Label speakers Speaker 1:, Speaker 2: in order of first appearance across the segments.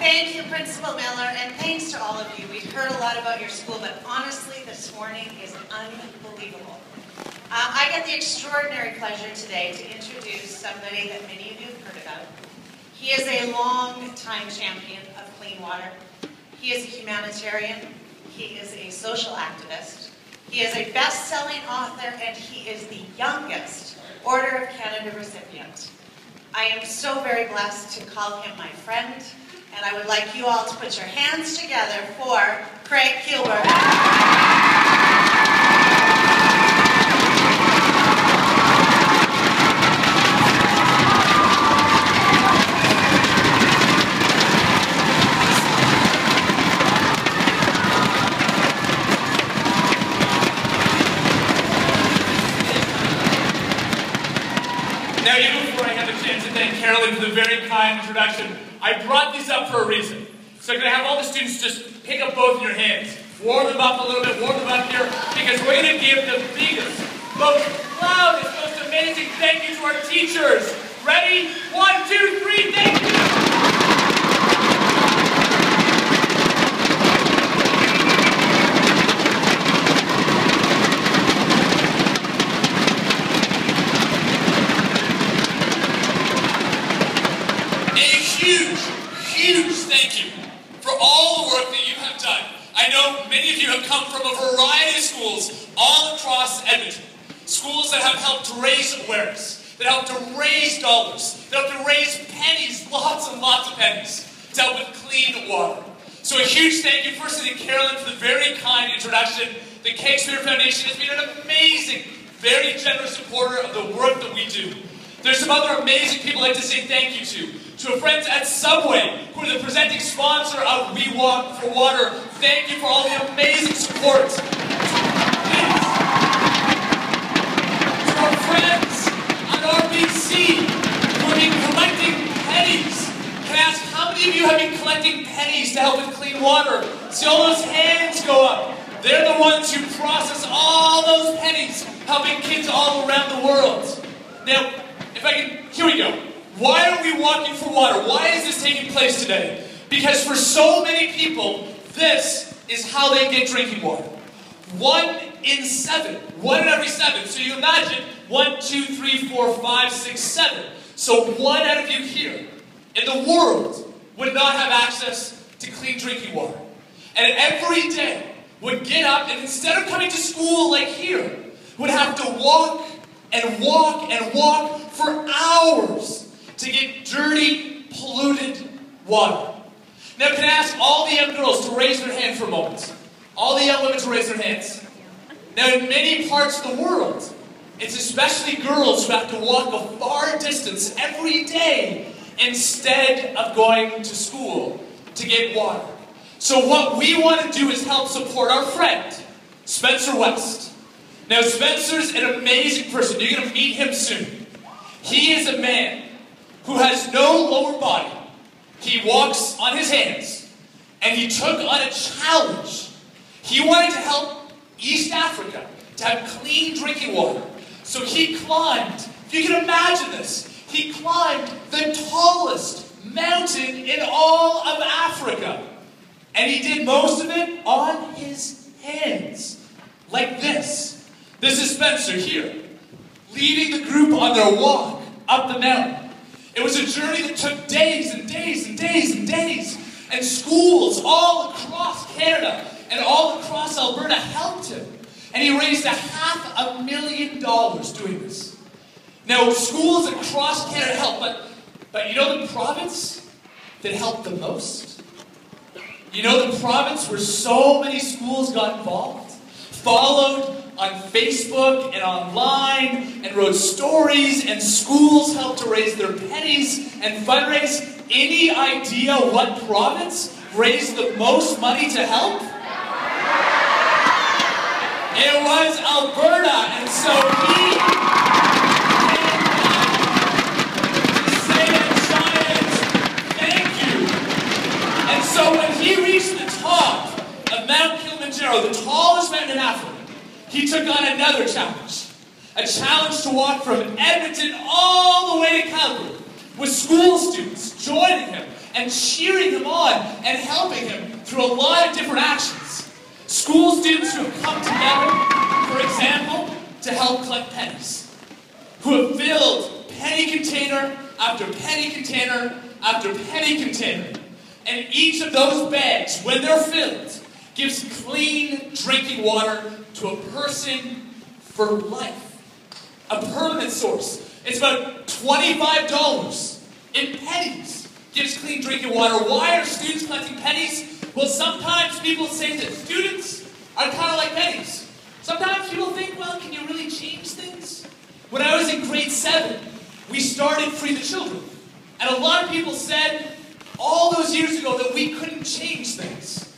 Speaker 1: Thank you, Principal Miller, and thanks to all of you. We've heard a lot about your school, but honestly, this morning is unbelievable. I get the extraordinary pleasure today to introduce somebody that many of you have heard about. He is a long-time champion of clean water. He is a humanitarian. He is a social activist. He is a best-selling author, and he is the youngest Order of Canada recipient. I am so very blessed to call him my friend, and I would like you all to put your hands together for Craig Kielburger.
Speaker 2: Now, even before I have a chance to thank Carolyn for the very kind introduction, I brought these up for a reason. So I'm going to have all the students just pick up both of your hands, warm them up a little bit, warm them up here, because we're going to give the biggest, most loudest, most amazing thank you to our teachers. Ready? 1, 2, 3, thank you! Huge thank you for all the work that you have done. I know many of you have come from a variety of schools all across Edmonton. Schools that have helped to raise awareness, that help to raise dollars, that help to raise pennies, lots and lots of pennies, to help with clean water. So a huge thank you firstly to Carolyn for the very kind introduction. The Kielburger Foundation has been an amazing, very generous supporter of the work that we do. There's some other amazing people I'd like to say thank you to our friends at Subway, who are the presenting sponsor of We Walk for Water. Thank you for all the amazing support. To our friends at RBC, who have been collecting pennies. Can I ask, how many of you have been collecting pennies to help with clean water? See all those hands go up. They're the ones who process all those pennies, helping kids all around the world. Now, if I can, here we go. Why are we walking for water? Why is this taking place today? Because for so many people, this is how they get drinking water. 1 in 7. 1 in every 7. So you imagine 1, 2, 3, 4, 5, 6, 7. So 1 out of you here in the world would not have access to clean drinking water. And every day would get up and instead of coming to school like here, would have to walk and walk and walk for hours to get dirty, polluted water. Now, can I ask all the young girls to raise their hand for a moment? All the young women to raise their hands. Now, in many parts of the world, it's especially girls who have to walk a far distance every day instead of going to school to get water. So what we want to do is help support our friend, Spencer West. Now, Spencer's an amazing person. You're going to meet him soon. He is a man who has no lower body. He walks on his hands. And he took on a challenge. He wanted to help East Africa to have clean drinking water. So he climbed, if you can imagine this, he climbed the tallest mountain in all of Africa. And he did most of it on his hands, like this. This is Spencer here, leading the group on their walk up the mountain. It was a journey that took days and days and days and days. And schools all across Canada and all across Alberta helped him. And he raised $500,000 doing this. Now, schools across Canada helped, but you know the province that helped the most? You know the province where so many schools got involved? Followed on Facebook and online and wrote stories, and schools helped to raise their pennies and fundraise. Any idea what province raised the most money to help? It was Alberta, and so he came back to say a giant thank you. And so when he reached the top of Mount Kielburger, the tallest mountain in Africa, he took on another challenge. A challenge to walk from Edmonton all the way to Kielburger, with school students joining him and cheering him on. on and helping him through a lot of different actions. School students who have come together, for example, to help collect pennies, who have filled penny container after penny container after penny container. And each of those bags, when they're filled, gives clean drinking water to a person for life. A permanent source. It's about $25 in pennies. Gives clean drinking water. Why are students collecting pennies? Well, sometimes people say that students are kind of like pennies. Sometimes people think, well, can you really change things? When I was in grade 7, we started Free the Children. And a lot of people said all those years ago that we couldn't change things.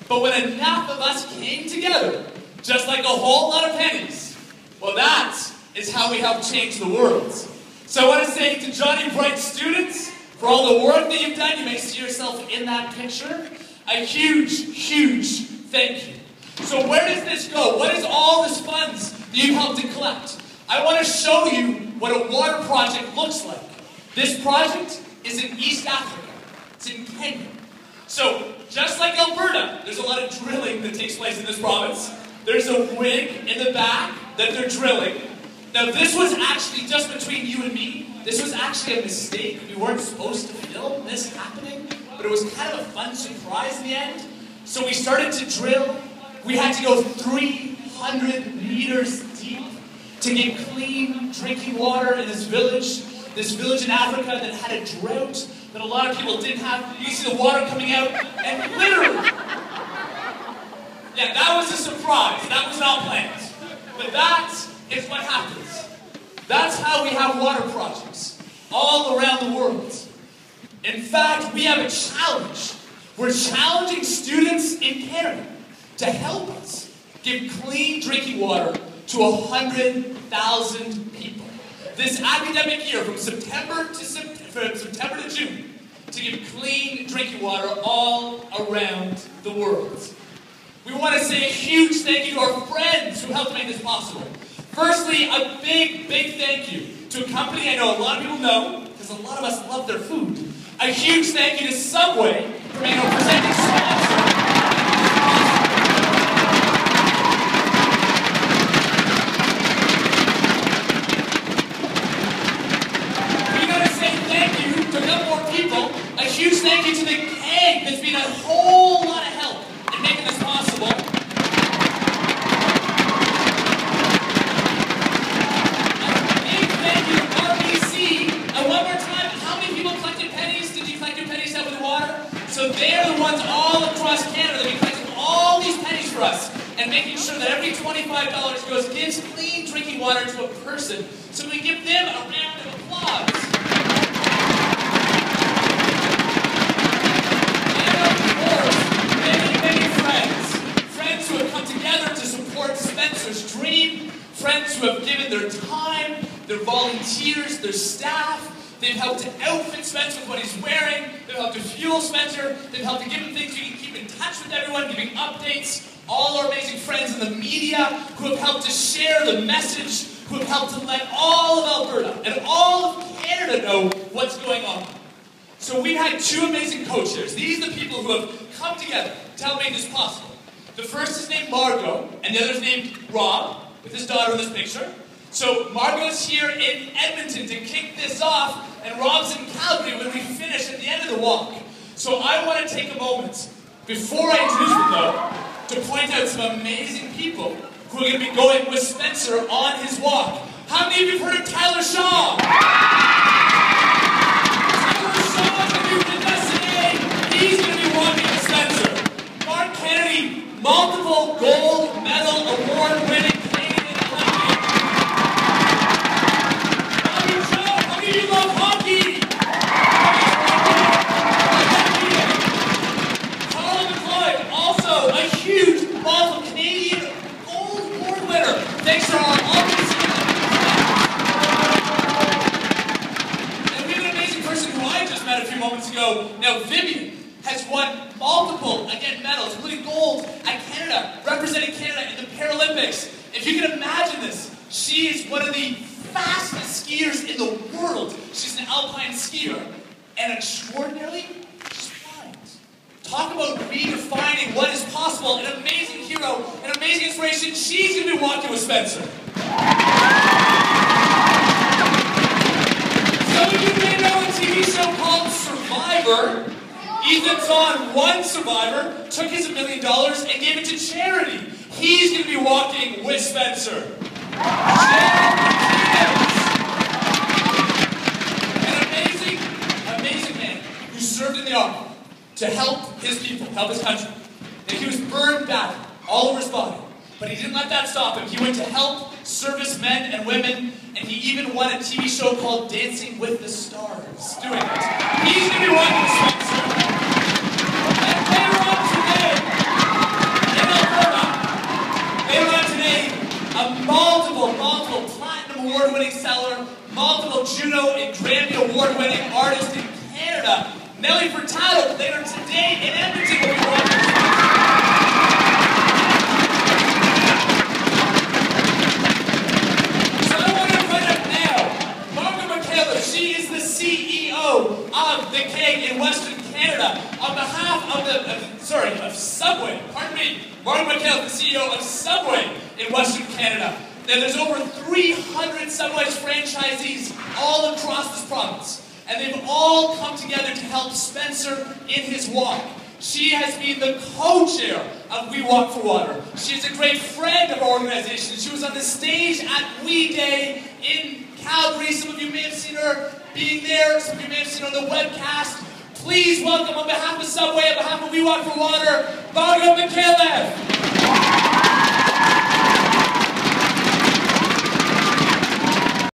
Speaker 2: But when enough of us came together, just like a whole lot of pennies, well, that is how we help change the world. So I want to say to Johnny Bright students, for all the work that you've done, you may see yourself in that picture, a huge, huge thank you. So where does this go? What is all this funds that you've helped to collect? I want to show you what a water project looks like. This project is in East Africa. It's in Kenya. So, just like Alberta, there's a lot of drilling that takes place in this province. There's a rig in the back that they're drilling. Now, this was actually just between you and me. This was actually a mistake. We weren't supposed to film this happening, but it was kind of a fun surprise in the end. So we started to drill. We had to go 300 meters deep to get clean drinking water in this village in Africa that had a drought that a lot of people didn't have. You can see the water coming out, and literally, yeah, that was a surprise. That was not planned. But that is what happens. That's how we have water projects all around the world. In fact, we have a challenge. We're challenging students in Canada to help us give clean drinking water to 100,000 people. This academic year, from September to June, to give clean drinking water all around the world. We want to say a huge thank you to our friends who helped make this possible. Firstly, a big, big thank you to a company I know a lot of people know, because a lot of us love their food. A huge thank you to Subway for being our presenting sponsor. A huge thank you to the keg that's been a whole lot of help in making this possible. A big thank you to RBC. And one more time, how many people collected pennies? Did you collect your pennies out with the water? So they're the ones all across Canada that have been collecting all these pennies for us and making sure that every $25 gives clean drinking water to a person. So we give them a round of applause. Friends who have come together to support Spencer's dream, friends who have given their time, their volunteers, their staff. They've helped to outfit Spencer with what he's wearing. They've helped to fuel Spencer. They've helped to give him things so he can keep in touch with everyone, giving updates. All our amazing friends in the media who have helped to share the message, who have helped to let all of Alberta and all of Canada know what's going on. So we've had two amazing co-chairs. These are the people who have come together to help make this possible. The first is named Margot, and the other is named Rob, with his daughter in this picture. So Margot's here in Edmonton to kick this off, and Rob's in Calgary when we finish at the end of the walk. So I want to take a moment, before I introduce them though, to point out some amazing people who are going to be going with Spencer on his walk. How many of you have heard of Tyler Shaw? He's going to be walking with Spencer. Mark Kennedy, multiple gold medal award-winning Canadian Olympian. Bobby Joe, how many of you love hockey? Carl McLeod, also a huge multiple Canadian gold award winner. Thanks to our audience. And we have an amazing person who I just met a few moments ago. Now, Vivian has won multiple, again, medals, including gold at Canada, representing Canada in the Paralympics. If you can imagine this, she is one of the fastest skiers in the world. She's an alpine skier, and extraordinarily, she's blind. Talk about redefining what is possible. An amazing hero, an amazing inspiration. She's going to be walking with Spencer. Some of you may know a TV show called Survivor. Ethan's on one Survivor, took his $1 million and gave it to charity. He's going to be walking with Spencer. An amazing man who served in the army to help his people, help his country. And he was burned badly all over his body. But he didn't let that stop him. He went to help servicemen and women, and he even won a TV show called Dancing with the Stars doing it. He's going to be walking with Spencer. And later on today, in Alberta, a multiple platinum award-winning seller, multiple Juno and Grammy award-winning artist in Canada, Nelly Furtado, later today in Edmonton will be walking. So I want to invite up now, Margaret McKellar. She is the CEO of the Keg in Western Canada. On behalf of of Subway, pardon me, Margaret McKellar, the CEO of Subway in Western Canada. Now, there's over 300 Subway's franchisees all across this province. And they've all come together to help Spencer in his walk. She has been the co-chair of We Walk for Water. She is a great friend of our organization. She was on the stage at We Day in Calgary. Some of you may have seen her being there. Some of you may have seen her on the webcast. Please welcome, on behalf of Subway, on behalf of We Walk for Water, Margaret McKellar.